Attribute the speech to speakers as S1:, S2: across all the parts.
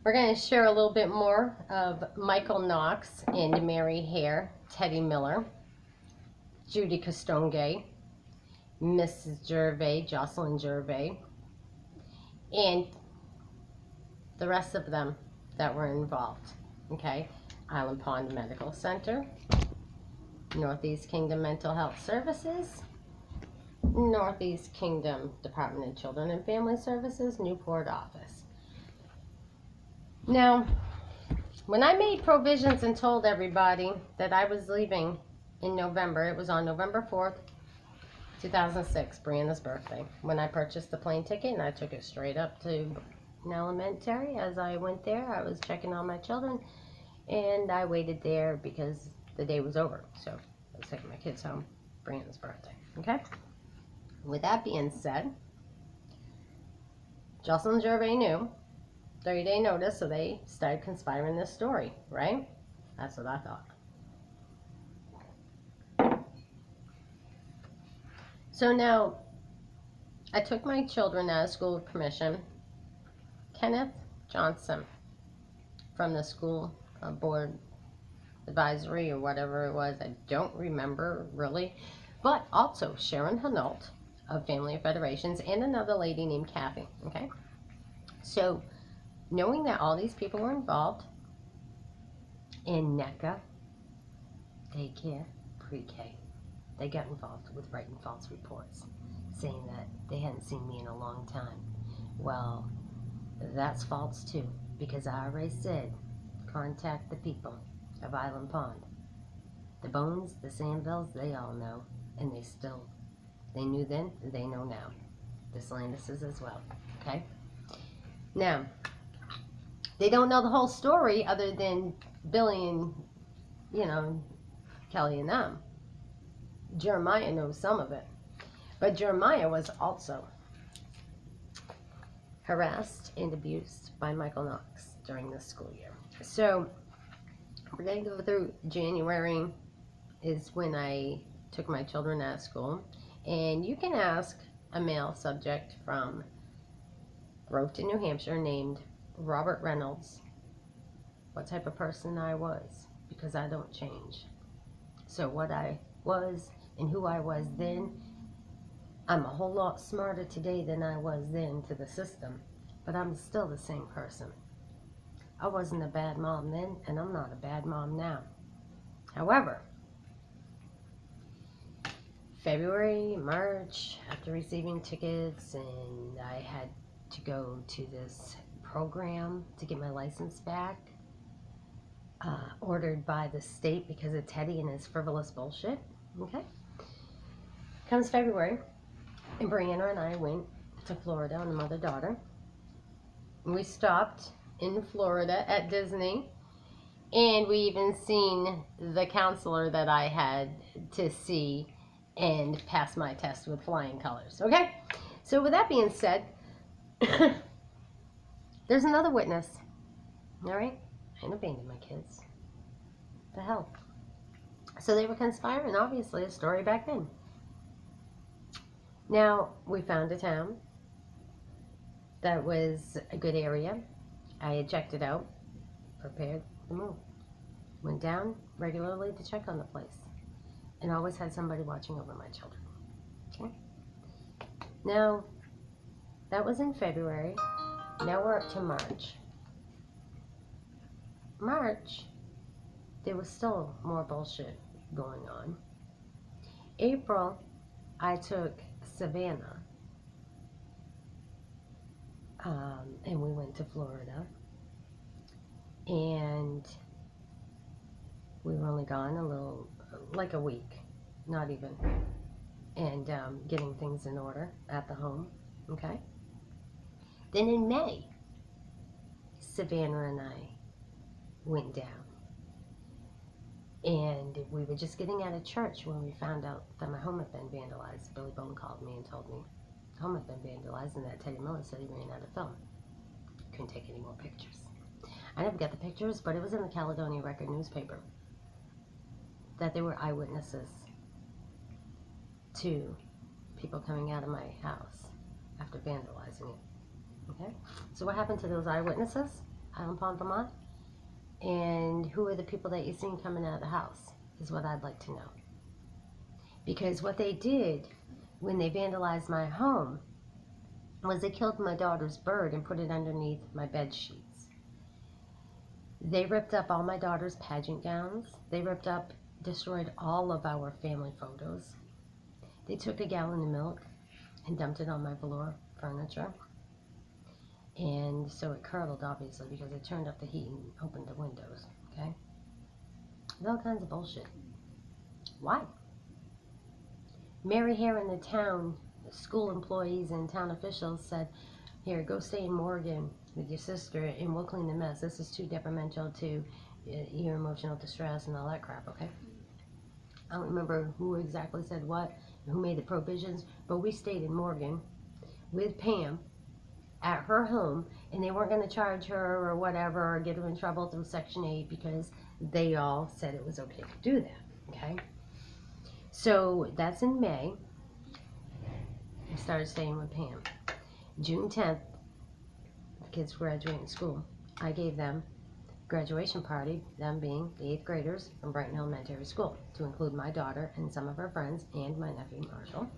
S1: We're going to share a little bit more of Michael Knox and Mary Hare, Teddy Miller, Judy Castonguay, Mrs. Gervais, Jocelyn Gervais, and the rest of them that were involved. Okay, Island Pond Medical Center, Northeast Kingdom Mental Health Services, Northeast Kingdom Department of Children and Family Services, Newport office. Now, when I made provisions and told everybody that I was leaving in November, it was on November 4th, 2006, Brianna's birthday, when I purchased the plane ticket and I took it straight up to elementary. As I went there, I was checking on my children and I waited there because the day was over. So I was taking my kids home, Brianna's birthday. Okay? With that being said, Jocelyn Gervais knew 30-day notice, so they started conspiring this story, right? That's what I thought. So now, I took my children out of school with permission. Kenneth Johnson from the school board advisory or whatever it was, I don't remember really, but also Sharon Hanault of Family Federations and another lady named Kathy, okay? So, knowing that all these people were involved in NECA, daycare, pre-K, they got involved with writing false reports, saying that they hadn't seen me in a long time. Well, that's false too, because I already said, contact the people of Island Pond. The Bones, the Sandvilles, they all know, and they knew then, they know now. The Slanduses as well, okay? Now, they don't know the whole story other than Billy and, Kelly and them. Jeremiah knows some of it. But Jeremiah was also harassed and abused by Michael Knox during this school year. So, we're going to go through January is when I took my children out of school. And you can ask a male subject from Groveton, New Hampshire, named Robert Reynolds, what type of person I was, because I don't change. So what I was and who I was then, I'm a whole lot smarter today than I was then to the system, but I'm still the same person. I wasn't a bad mom then, and I'm not a bad mom now. However, February, March, after receiving tickets, and I had to go to this program to get my license back, ordered by the state because of Teddy and his frivolous bullshit. Okay. Comes February, and Brianna and I went to Florida on a mother-daughter. We stopped in Florida at Disney, and we even seen the counselor that I had to see and pass my test with flying colors. Okay? So with that being said, there's another witness. All right? I ain't abandoned my kids. The hell? So they were conspiring, obviously, a story back then. Now, we found a town that was a good area. I ejected out, prepared to move. Went down regularly to check on the place. And always had somebody watching over my children. Okay? Now, that was in February. Now we're up to March. March, there was still more bullshit going on. April, I took Savannah, and we went to Florida, and we were only gone a little, like a week, not even, and getting things in order at the home, okay? Then in May, Savannah and I went down. And we were just getting out of church when we found out that my home had been vandalized. Billy Bone called me and told me the home had been vandalized and that Teddy Miller said he ran out of film. Couldn't take any more pictures. I never got the pictures, but it was in the Caledonia Record newspaper that there were eyewitnesses to people coming out of my house after vandalizing it. Okay? So what happened to those eyewitnesses? Island Pond, Vermont? And who are the people that you've seen coming out of the house is what I'd like to know. Because what they did when they vandalized my home was they killed my daughter's bird and put it underneath my bed sheets. They ripped up all my daughter's pageant gowns. They destroyed all of our family photos. They took a gallon of milk and dumped it on my velour furniture. And so it curdled, obviously, because they turned up the heat and opened the windows, okay? All kinds of bullshit. Why? Mary here in the town, school employees and town officials said, here, go stay in Morgan with your sister and we'll clean the mess. This is too detrimental to your emotional distress and all that crap, okay? I don't remember who exactly said what, who made the provisions, but we stayed in Morgan with Pam at her home, and they weren't going to charge her or whatever or get her in trouble through Section 8 because they all said it was okay to do that, okay? So that's in May. I started staying with Pam. June 10th, the kids graduating school. I gave them graduation party, them being the 8th graders from Brighton Elementary School, to include my daughter and some of her friends and my nephew Marshall.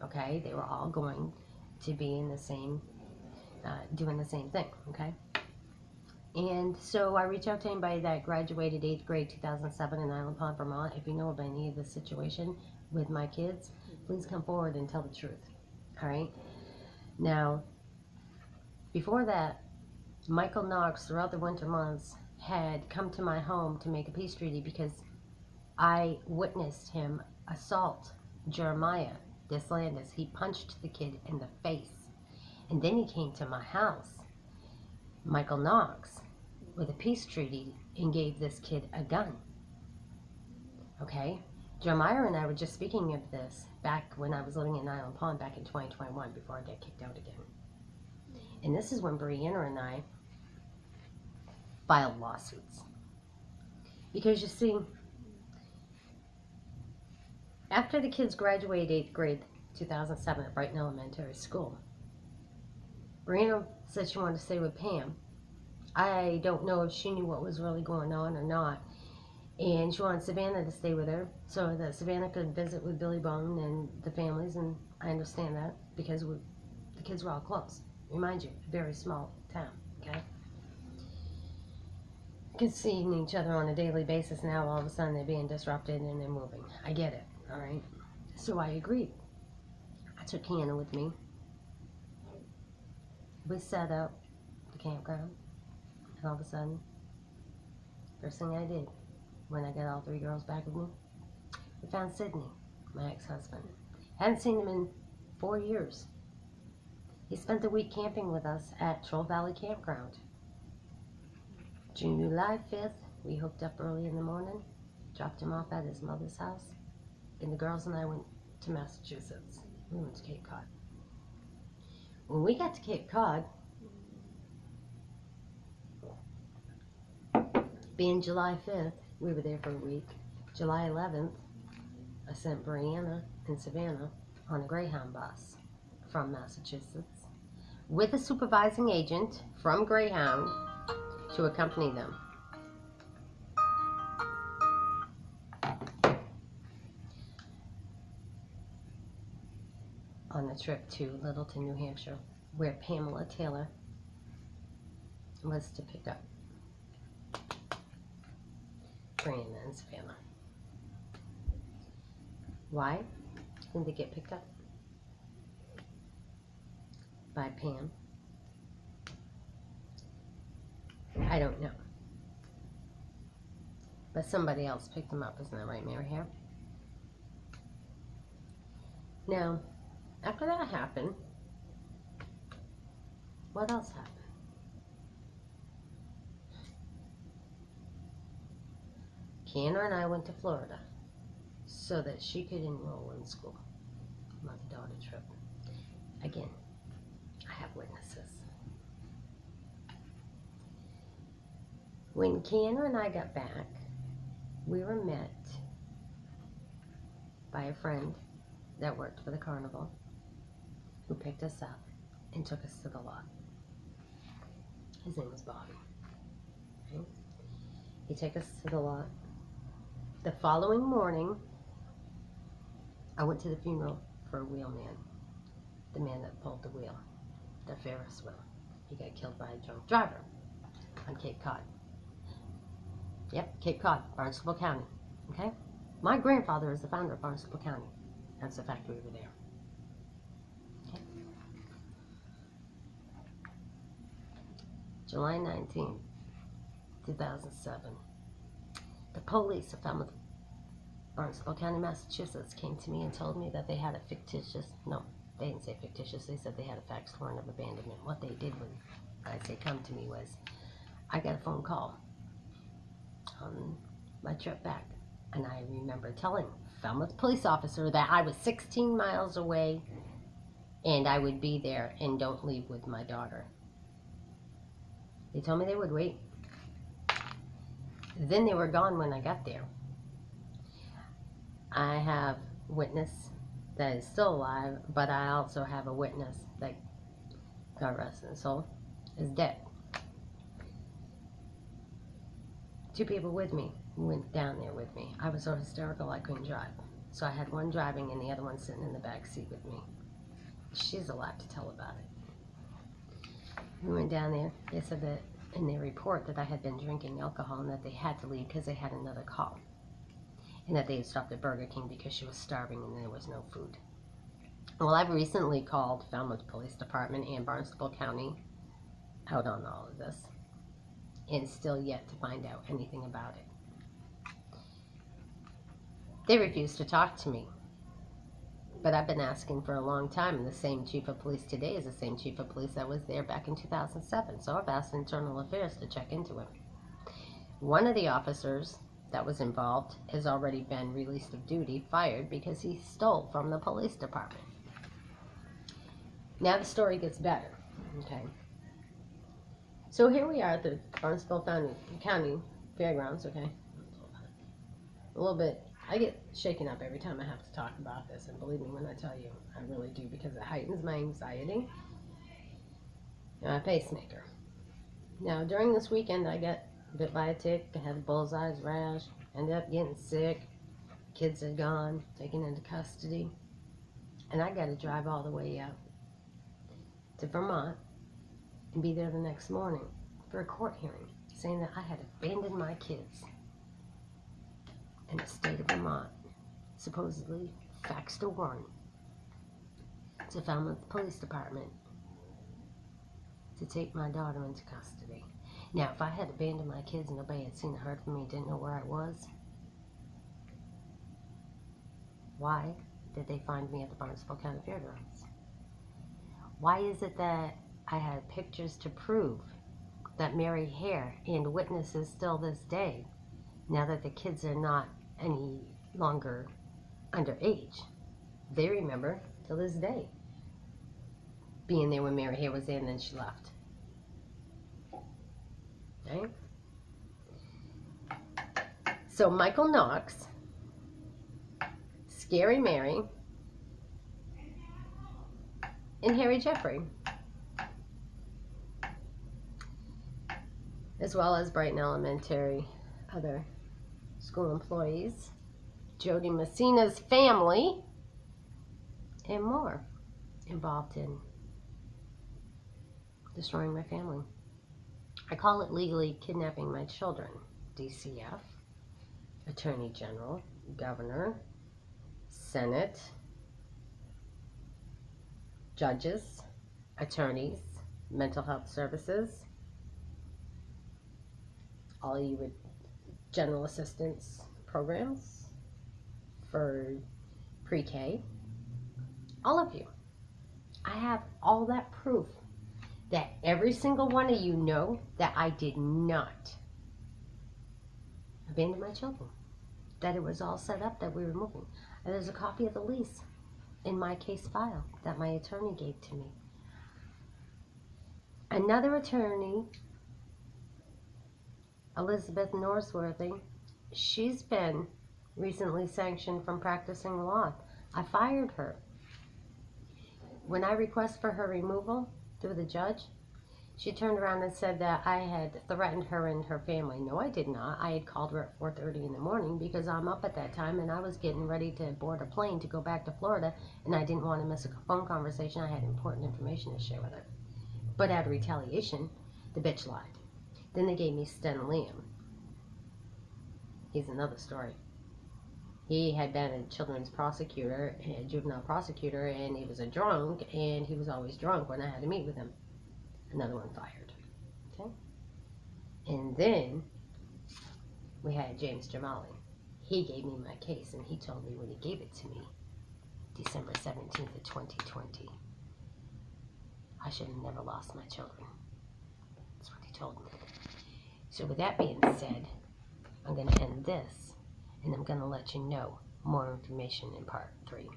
S1: Okay, they were all going to be in the same, doing the same thing. Okay, and so I reached out to anybody that graduated 8th grade 2007 in Island Pond, Vermont. If you know of any of the situation with my kids, please come forward and tell the truth. All right. Now, before that, Michael Knox, throughout the winter months, had come to my home to make a peace treaty because I witnessed him assault Jeremiah Deslandis. He punched the kid in the face. And then he came to my house, Michael Knox, with a peace treaty and gave this kid a gun. Okay? Jeremiah and I were just speaking of this back when I was living in Island Pond back in 2021 before I got kicked out again. And this is when Brianna and I filed lawsuits. Because you see, after the kids graduated 8th grade 2007 at Brighton Elementary School, Brianna said she wanted to stay with Pam. I don't know if she knew what was really going on or not. And she wanted Savannah to stay with her so that Savannah could visit with Billy Bone and the families, and I understand that because the kids were all close. Remind you, a very small town, okay? Kids seeing each other on a daily basis, now all of a sudden they're being disrupted and they're moving. I get it, all right? So I agreed. I took Hannah with me. We set up the campground, and all of a sudden, first thing I did when I got all 3 girls back with me, we found Sydney, my ex-husband. Hadn't seen him in 4 years. He spent the week camping with us at Troll Valley Campground. July 5th, we hooked up early in the morning, dropped him off at his mother's house, and the girls and I went to Massachusetts. We went to Cape Cod. When we got to Cape Cod, being July 5th, we were there for a week. July 11th, I sent Brianna and Savannah on a Greyhound bus from Massachusetts with a supervising agent from Greyhound to accompany them. On the trip to Littleton, New Hampshire, where Pamela Taylor was to pick up Brianna and Savannah. Why didn't they get picked up? By Pam? I don't know. But somebody else picked them up, isn't that right, Mary Hare? Now, after that happened, what else happened? Kiana and I went to Florida so that she could enroll in school. Mother-daughter trip. Again, I have witnesses. When Kiana and I got back, we were met by a friend that worked for the carnival who picked us up and took us to the lot. His name was Bobby. He'd take us to the lot. The following morning, I went to the funeral for a wheelman, the man that pulled the wheel, the Ferris wheel. He got killed by a drunk driver on Cape Cod. Yep, Cape Cod, Barnstable County. Okay? My grandfather is the founder of Barnstable County. That's the fact we were there. Okay? July 19th, 2007. The police of Falmouth, Barnstable County, Massachusetts came to me and told me that they had a fictitious, no, they didn't say fictitious, they said they had a fax warrant of abandonment. What they did when I say come to me was, I got a phone call on my trip back, and I remember telling Falmouth police officer that I was 16 miles away and I would be there and don't leave with my daughter. They told me they would wait. Then they were gone when I got there. I have a witness that is still alive, but I also have a witness that, God rest his soul, is dead. 2 people with me went down there with me. I was so hysterical I couldn't drive. So I had one driving and the other one sitting in the back seat with me. She's alive to tell about it. We went down there. They said that in their report that I had been drinking alcohol and that they had to leave because they had another call. And that they had stopped at Burger King because she was starving and there was no food. Well, I've recently called Falmouth Police Department and Barnstable County out on all of this, and still yet to find out anything about it. They refuse to talk to me. But I've been asking for a long time, and the same chief of police today is the same chief of police that was there back in 2007. So I've asked Internal Affairs to check into it. One of the officers that was involved has already been released of duty, fired, because he stole from the police department. Now the story gets better, okay? So here we are at the Barnstable County Fairgrounds, okay? A little bit, I get shaken up every time I have to talk about this, and believe me when I tell you, I really do, because it heightens my anxiety and my pacemaker. Now, during this weekend, I got bit by a tick, I had a bullseye's rash, ended up getting sick, kids are gone, taken into custody, and I got to drive all the way out to Vermont and be there the next morning for a court hearing, saying that I had abandoned my kids in the state of Vermont, supposedly faxed a warrant to Falmouth Police Department to take my daughter into custody. Now, if I had abandoned my kids and nobody had seen or heard from me, didn't know where I was, why did they find me at the Barnstable County Fairgrounds? Why is it that I had pictures to prove that Mary Hare and witnesses still this day, now that the kids are not any longer underage, they remember till this day being there when Mary Hare was there and then she left. Okay? So Michael Knox, Scary Mary, and Harry Jeffrey, as well as Brighton Elementary, other school employees, Jody Messina's family, and more involved in destroying my family. I call it legally kidnapping my children. DCF, Attorney General, Governor, Senate, judges, attorneys, mental health services, all you with general assistance programs for pre-K, all of you. I have all that proof that every single one of you know that I did not abandon my children, that it was all set up, that we were moving. And there's a copy of the lease in my case file that my attorney gave to me. Another attorney, Elizabeth Norsworthy, she's been recently sanctioned from practicing law. I fired her. When I request for her removal through the judge, She turned around and said that I had threatened her and her family. No, I did not. I had called her at 4:30 in the morning because I'm up at that time and I was getting ready to board a plane to go back to Florida, and I didn't want to miss a phone conversation. I had important information to share with her. But out of retaliation, the bitch lied. Then they gave me Sten Liam. He's another story. He had been a children's prosecutor, a juvenile prosecutor, and he was a drunk, and he was always drunk when I had to meet with him. Another one fired. Okay? And then we had James Jamali. He gave me my case, and he told me when he gave it to me, December 17th of 2020, I should have never lost my children. That's what he told me. So with that being said, I'm going to end this, and I'm going to let you know more information in part 3.